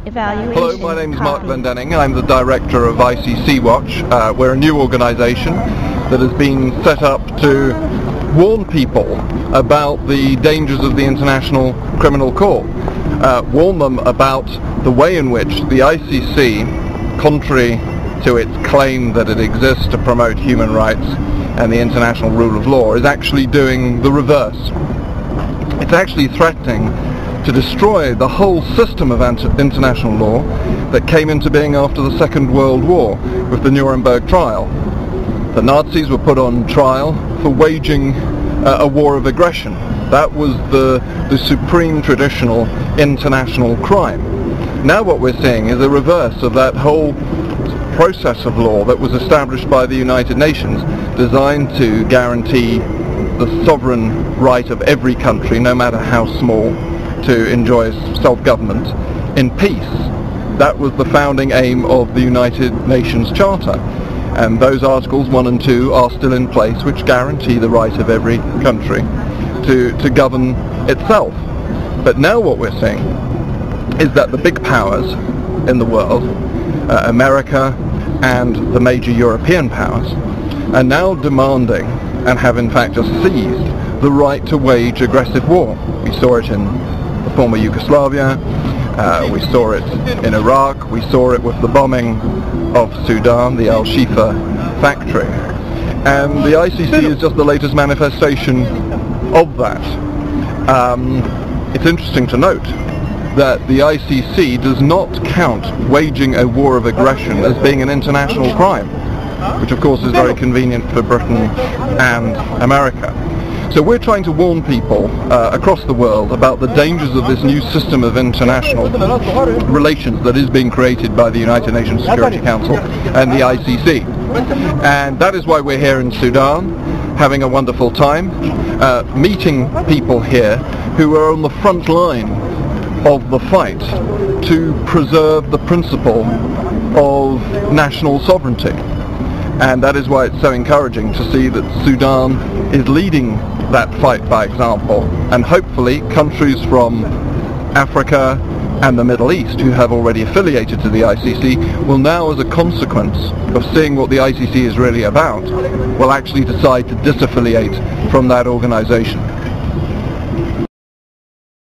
Hello, my name is Mark Glendenning. I'm the director of ICC Watch. We're a new organisation that has been set up to warn people about the dangers of the International Criminal Court. Warn them about the way in which the ICC, contrary to its claim that it exists to promote human rights and the international rule of law, is actually doing the reverse. It's actually threatening to destroy the whole system of international law that came into being after the Second World War with the Nuremberg trial. The Nazis were put on trial for waging a war of aggression. That was the supreme traditional international crime. Now what we're seeing is a reverse of that whole process of law that was established by the United Nations, designed to guarantee the sovereign right of every country, no matter how small, to enjoy self-government in peace. That was the founding aim of the United Nations Charter, and those Articles 1 and 2 are still in place, which guarantee the right of every country to govern itself. But now what we're seeing is that the big powers in the world, America and the major European powers, are now demanding, and have in fact just seized, the right to wage aggressive war. We saw it in the former Yugoslavia, we saw it in Iraq, we saw it with the bombing of Sudan, the Al-Shifa factory. And the ICC is just the latest manifestation of that. It's interesting to note that the ICC does not count waging a war of aggression as being an international crime, which of course is very convenient for Britain and America. So we're trying to warn people across the world about the dangers of this new system of international relations that is being created by the United Nations Security Council and the ICC. And that is why we're here in Sudan, having a wonderful time, meeting people here who are on the front line of the fight to preserve the principle of national sovereignty. And that is why it's so encouraging to see that Sudan is leading that fight by example, and hopefully countries from Africa and the Middle East who have already affiliated to the ICC will now, as a consequence of seeing what the ICC is really about, will actually decide to disaffiliate from that organization.